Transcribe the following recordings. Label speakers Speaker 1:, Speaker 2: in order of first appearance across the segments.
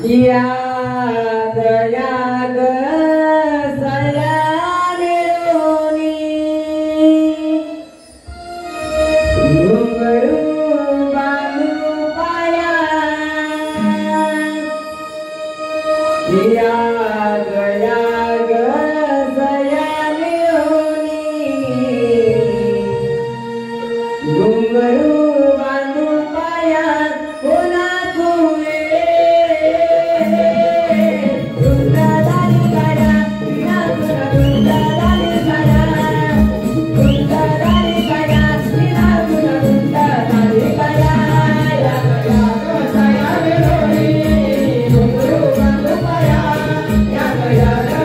Speaker 1: याग याग सयामिरोनी घुंघरू बांधू पाया याग याग सयामिरोनी घुंघरू बांधू पाया कोणा तुले Yeah.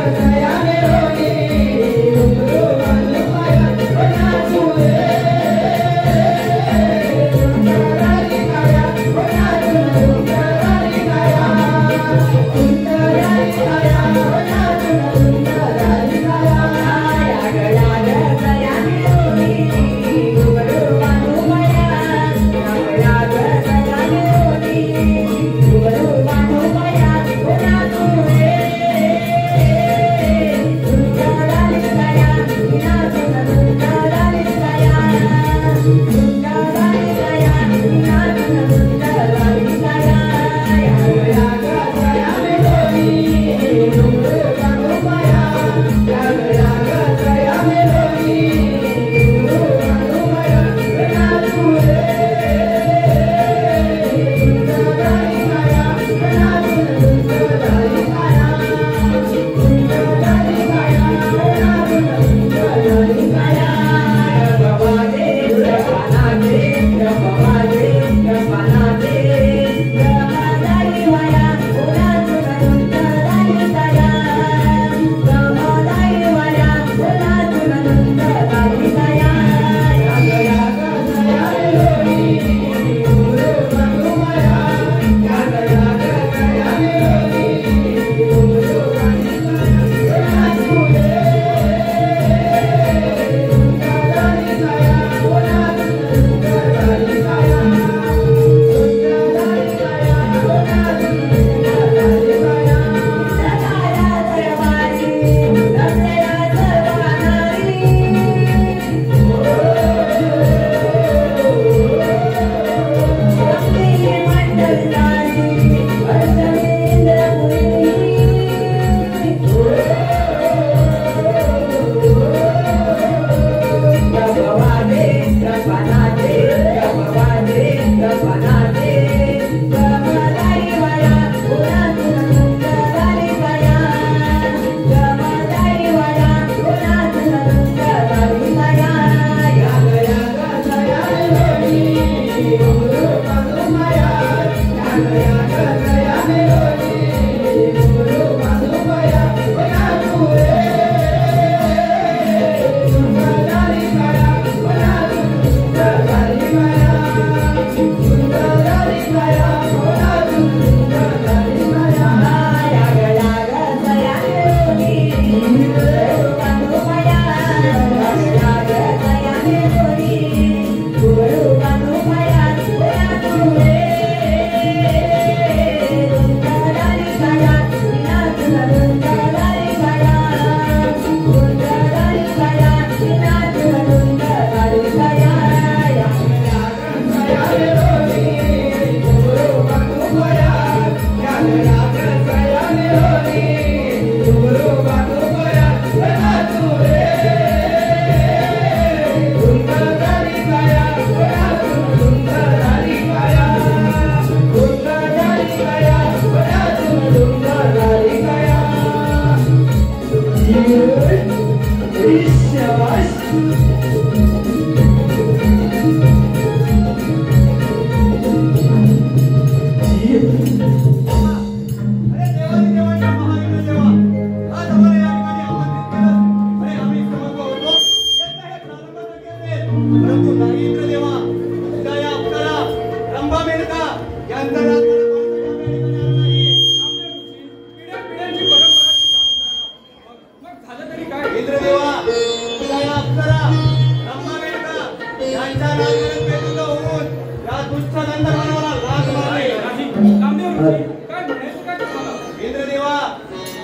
Speaker 2: इंद्रदेवा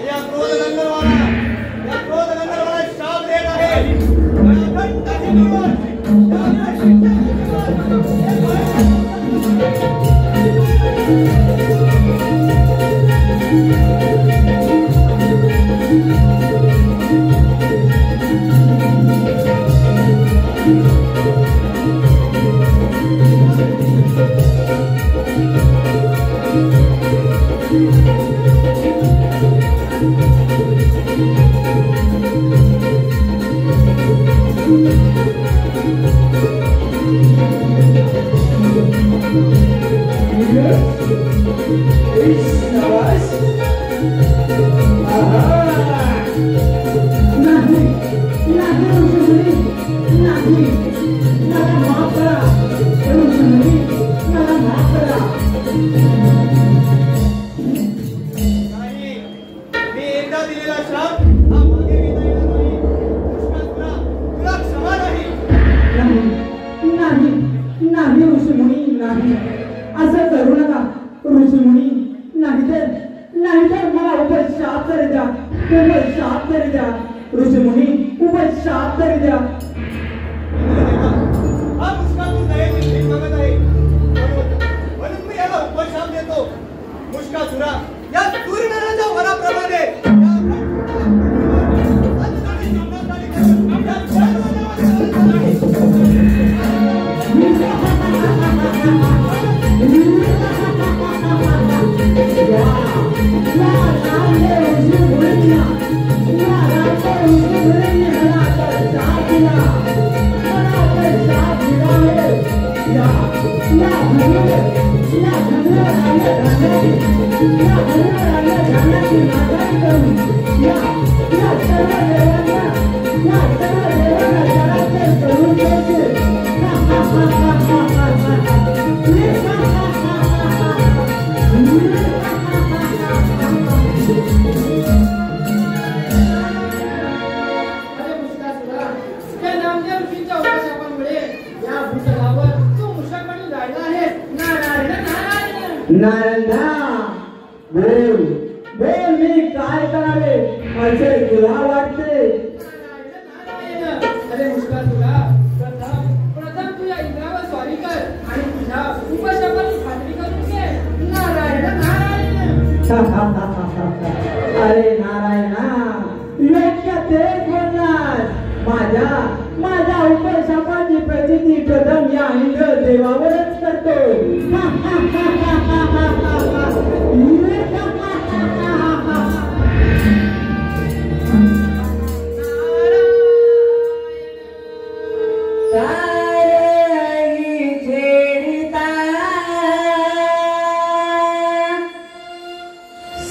Speaker 2: या क्रोध गंधर्वाला शाप देत आहे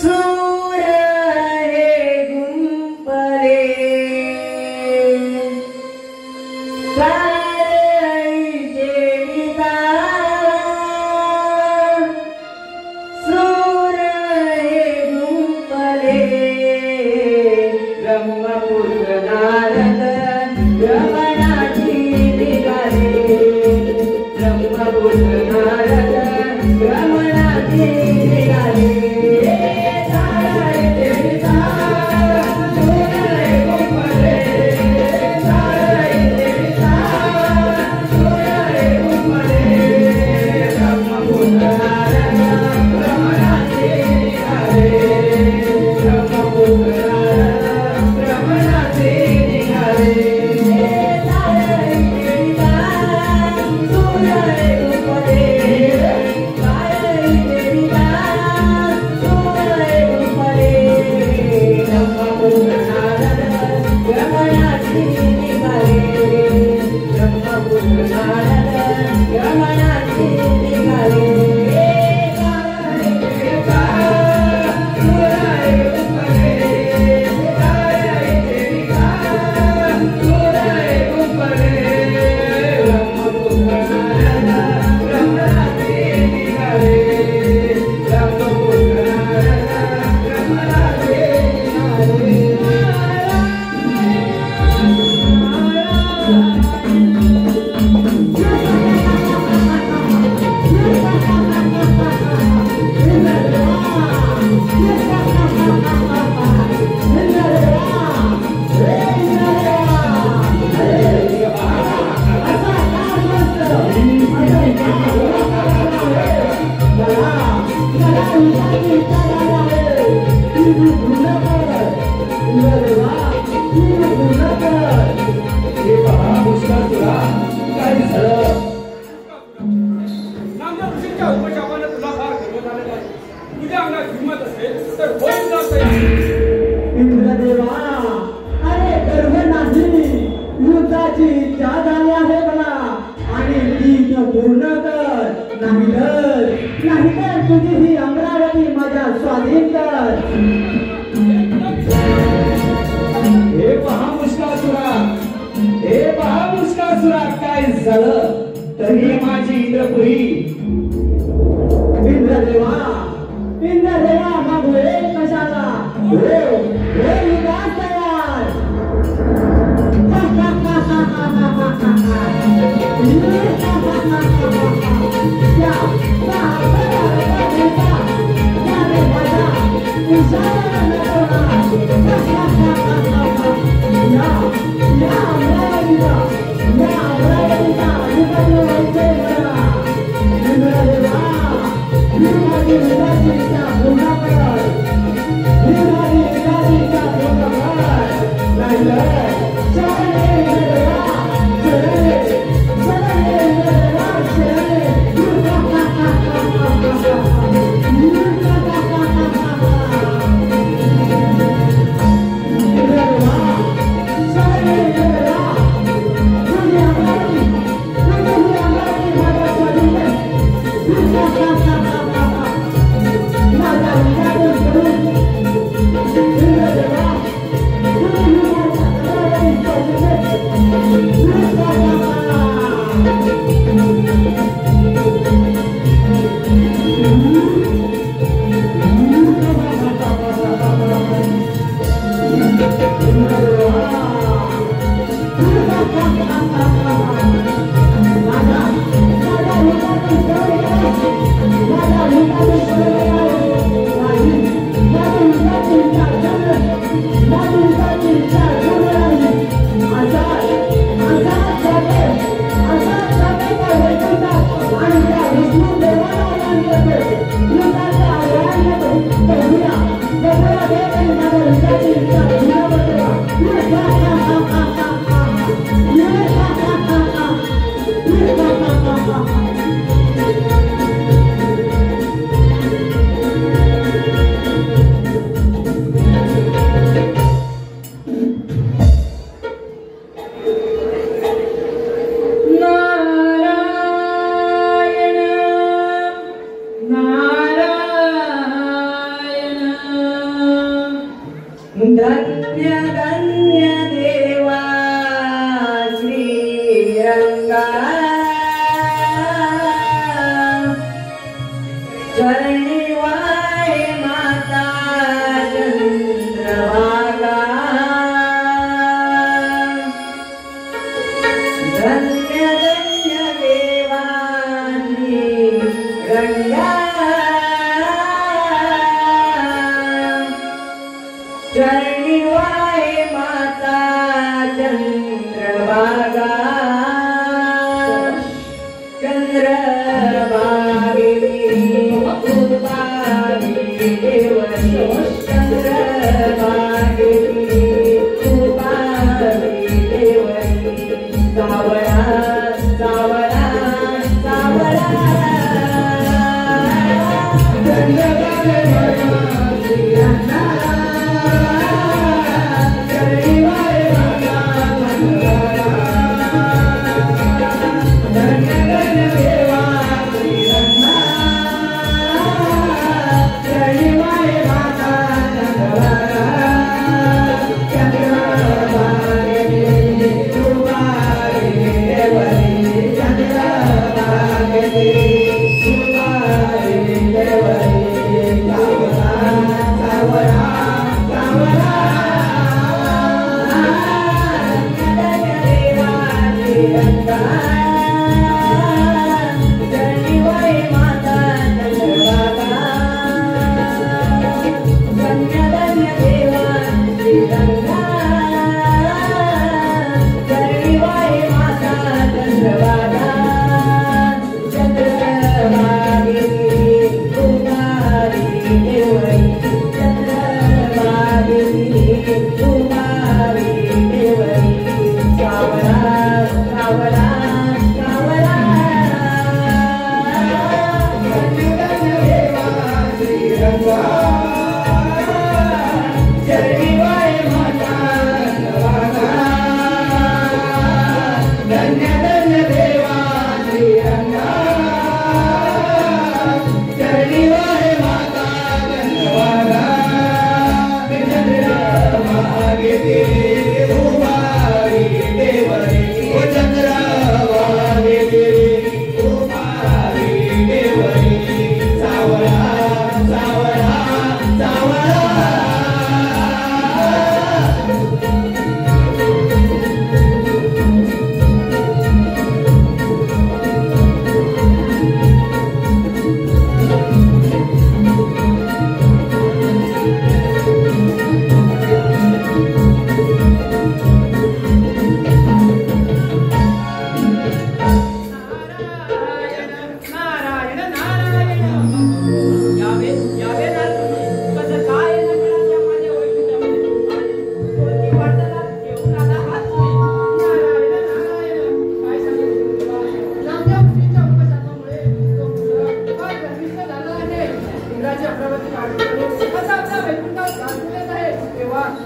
Speaker 1: सूर है हे पहा मुस्कासुरा काय झालं?
Speaker 3: नामदेव ऋषींच्या उपशापाने तुला फार गर्व झालेला आहे. तुझ्या अंगात हिंमत असेल तर होऊन जात
Speaker 1: इंद्रदेवा, अरे गर्व नाही, युद्धाची इच्छा झाली आहे मला आणि ती तू पूर्ण कर. नाहीतर तुझी ही अमरावती माझ्या स्वाधीन कर. हे पहा मुस्कासुरा काय झालं? तरी माझी इंद्रपुरी. इंद्रदेवा मग वेळ कशाला? युगास तयार.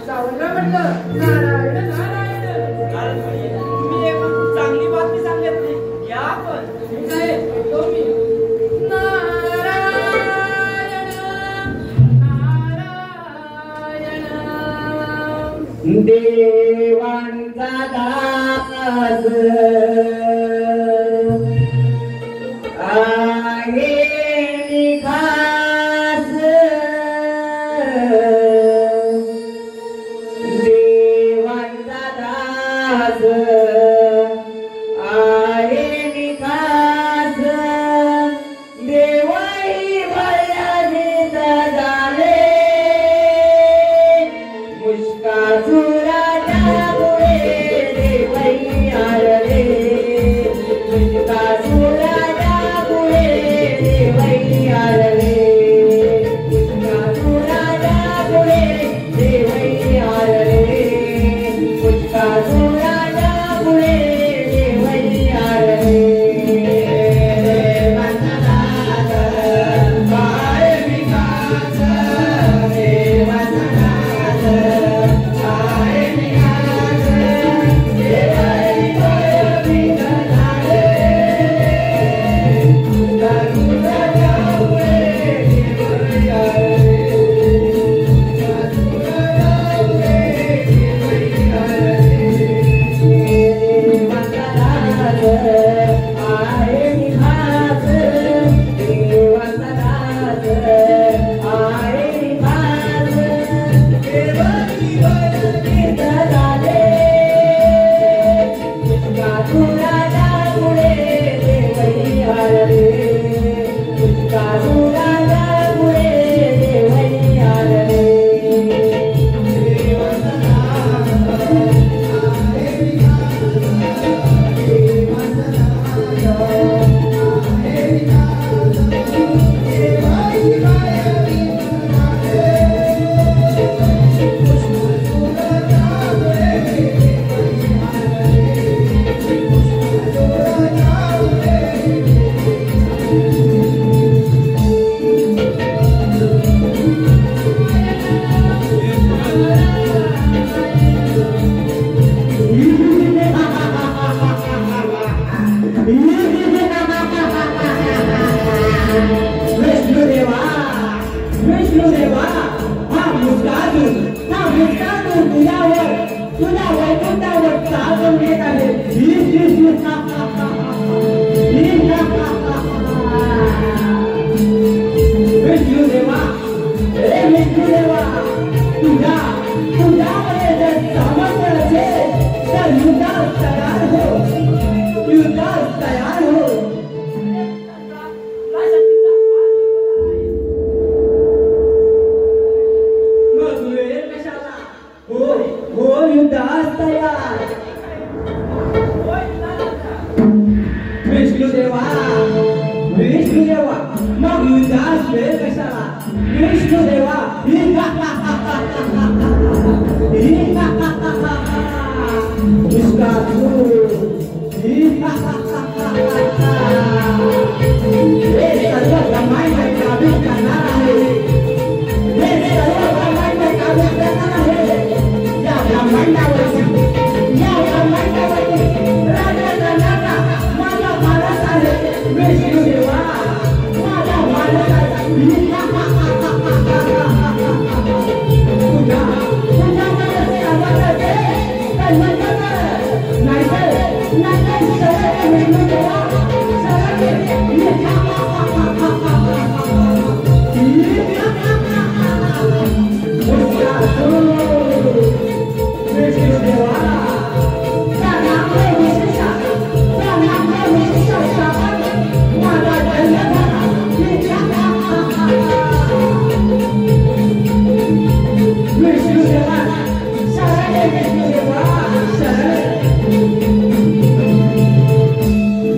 Speaker 4: सावरला म्हटलं नारायण नारायण. तुम्ही एक चांगली बातमी सांगितली. या पण ठीक आहे तो मी. नारायण नारायण
Speaker 1: देवांचा दास आहे निखास. देवांचा दास आहे निखास. देवही भयानीत झाले मुष्कासुराच्यामुळे देवही आरले. मुष्कासुराच्यामुळे देवही आरले. मुष्कासुराच्यामुळे देवही आरले. मुष्कासुराच्यामुळे देवही आरले.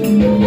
Speaker 1: Thank you.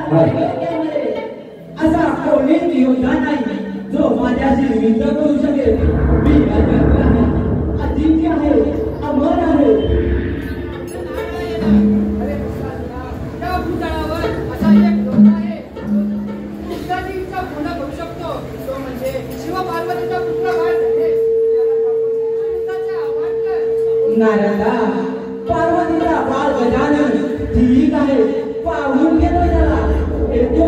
Speaker 4: असा कोणीच योद्धा नाही जो माझ्याशी युद्ध करू शकेल. मी अजिंक्य आहे, अजिंक्य आहे, अमर आहे.
Speaker 3: त्या भूतळावर असा एक योद्धा आहे कृष्णाची इच्छा पूर्ण करू शकतो. तो म्हणजे शिवपार्वतीचा पुत्र आहे. त्याला आव्हान कर.
Speaker 4: नारदा, पार्वतीचा बाळ गजानन ठीक आहे, पाहून घेतो त्याला. येतो.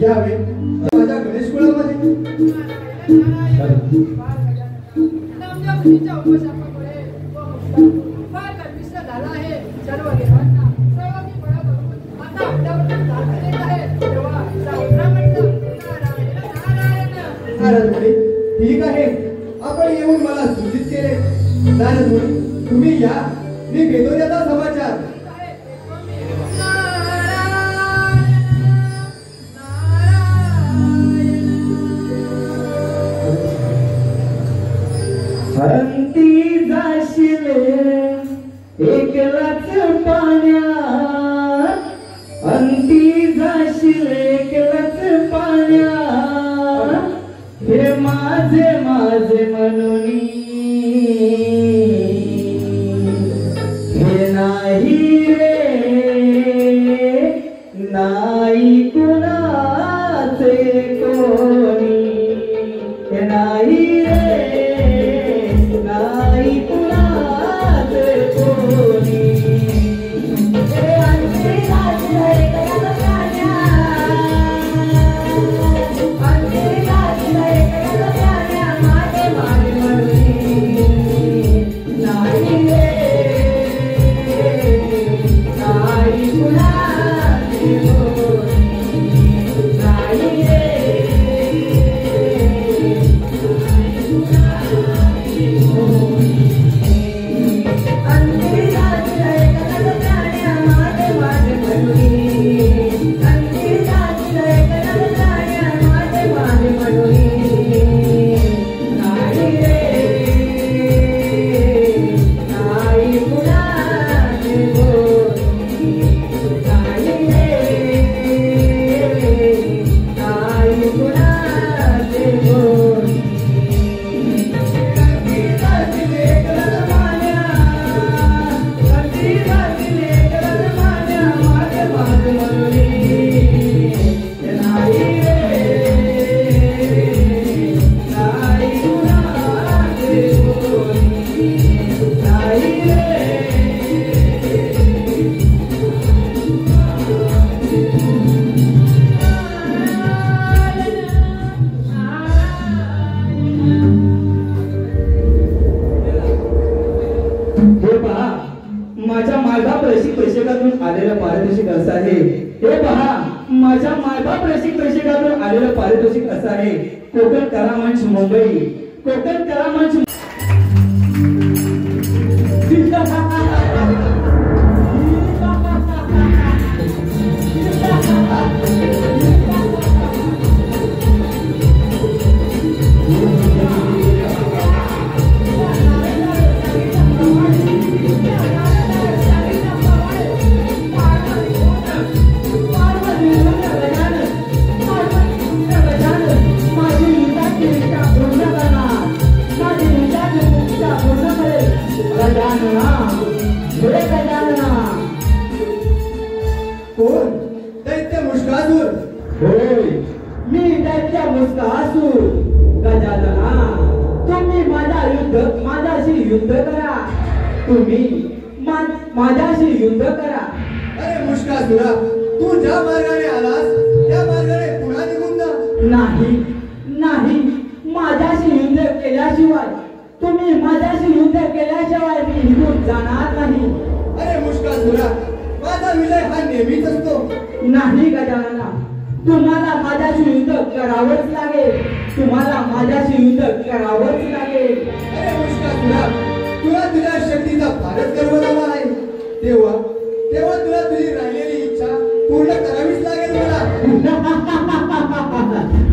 Speaker 1: घ्यावे माझ्या गणेश कुळामध्ये.
Speaker 3: नामदेव मुनींच्या उपशापामुळे व मुक्तामुळे फार गर्विष्ठ झाला आहे सर्व देवांना. सर्वांनी बळा करून आता आपल्यावर दाद देत आहे. तेव्हा सावत्रा म्हटलं नारायण नारायण.
Speaker 1: नारद मुनी, ठीक आहे, आपण येऊन मला सूचित केले. नारद मुनी, तुम्ही या, मी घेतो त्याचा समाचार.
Speaker 4: हंती जाशिले एकलाच पाण्यात, हंती जाशिले एकलाच पाण्यात, हे माझे माझे म्हणून हे नाही रे नाही कुणाचे कोणी, हे नाही रे नाही कुणाचे कोणी. हे अंती गाजले एकलाच पाण्यात, अंती गाजले एकलाच पाण्यात, माझे माझे म्हणून नाही रे नाही कुणाचे कोणी, नाही रे माझ्या मायबाप रसिक प्रेक्षकातून आलेलं पारितोषिक असं आहे. हे पहा, माझ्या मायबाप रसिक प्रेक्षकातून आलेलं पारितोषिक असं आहे. कोकण कला मंच मुंबई, कोकण कला मंच.
Speaker 1: कोण? दैत्य मुष्कासूर.
Speaker 4: होय, मी दैत्य मुष्कासूर. गजानना, तुम्ही माझ्याशी युद्ध करा. तुम्ही माझ्याशी युद्ध करा.
Speaker 1: अरे मुष्कासुरा, तू ज्या मार्गाने आलास त्या मार्गाने पुन्हा निघून जा.
Speaker 4: नाही नाही, माझ्याशी युद्ध केल्याशिवाय, तुम्ही माझ्याशी युद्ध केल्याशिवाय मी निघून जाणार नाही.
Speaker 1: अरे मुष्कासुरा, माझा विजय हा नेहमीच असतो.
Speaker 4: नाही गजानना, तुम्हाला माझ्याशी युद्ध करावंच लागेल. तुम्हाला माझ्याशी युद्ध करावंच लागेल.
Speaker 1: अरे मुष्कासुरा, तुला तुझ्या शक्तीचा फारच गर्व झाला आहे. तेव्हा तुला तुझी राहिलेली इच्छा पूर्ण करावीच लागेल मला.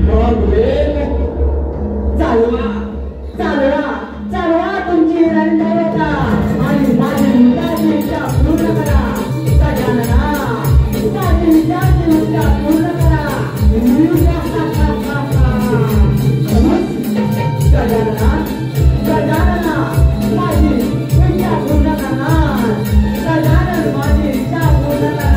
Speaker 4: मग वेळ चालवा चालवा चालवा तुमची रणदैवता आणि माझी मुलाची इच्छा पूर्ण करा. गजानना, माझी मुलाची इच्छा पूर्ण करा. गजानना, गजानना, माझी इच्छा पूर्ण करणार. गजानन, माझी इच्छा पूर्ण करणार.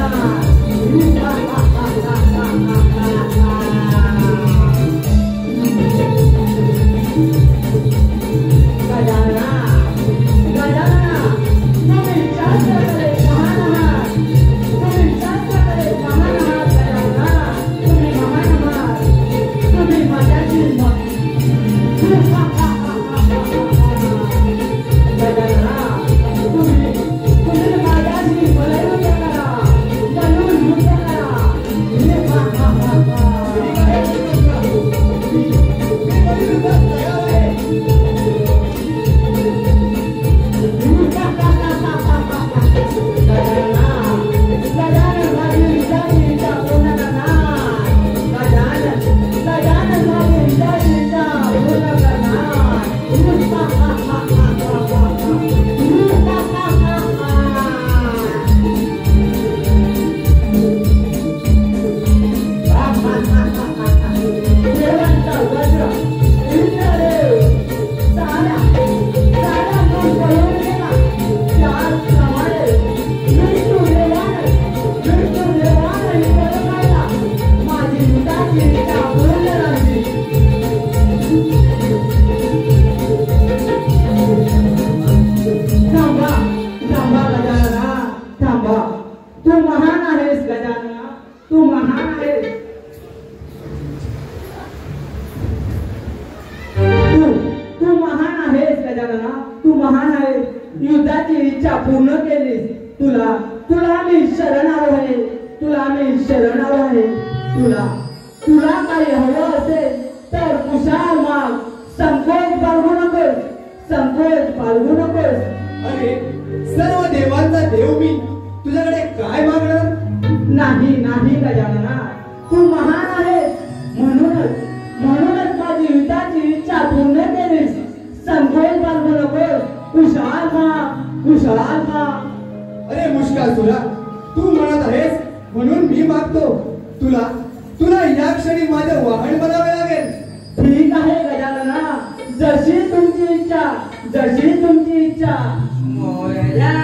Speaker 4: तू महान आहेस गजानना, तू महान आहेस. तू महान आहेस गजानना, तू महान आहेस. युद्धाची इच्छा पूर्ण केलीस. तुला मी शरण आलो आहे, तुला मी शरण आलो आहे. तुला काही हवं असेल तर कुशाल माग, संकोच बाळगू नकोस, संकोच बाळगू नकोस.
Speaker 1: अरे सर्व देवांचा देव मी, तुझ्याकडे काय मागणार?
Speaker 4: नाही गजानना, तू महान आहेस. म्हणूनच माझी युद्धाची इच्छा पूर्ण केलीस. संकोच बाळगू नकोस, कुशाल माग.
Speaker 1: अरे मुष्कासुरा, तू म्हणत आहेस म्हणून मी मागतो. तुला या क्षणी माझं वाहन बनावे लागेल.
Speaker 4: ठीक आहे गजानना, जशी तुमची इच्छा. मोरया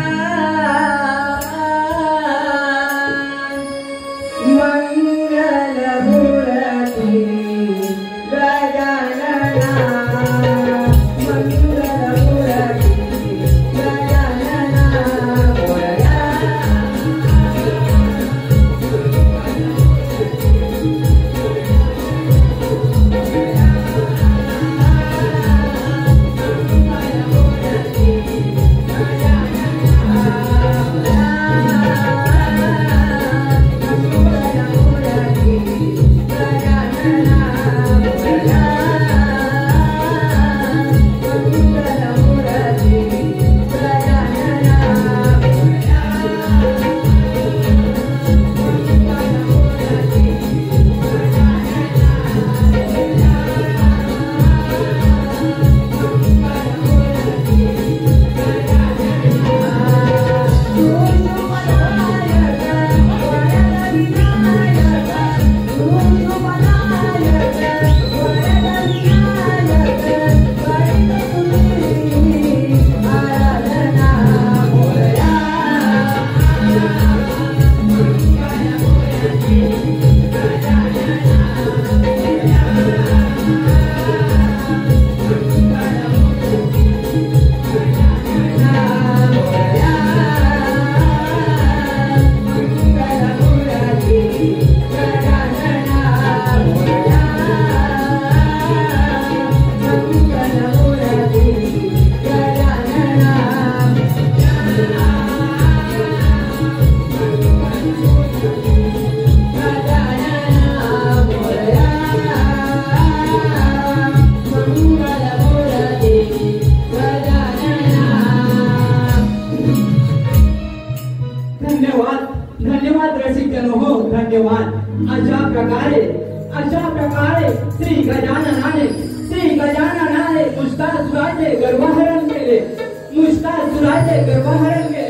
Speaker 4: मंगल मूर्ती गजानना, मंगल मूर्ती गजानना. मोरया धन्यवाद रसिकजनो हो, धन्यवाद. अशा प्रकारे श्री गजाननाने मुष्कासुराचे गर्भहरण केले.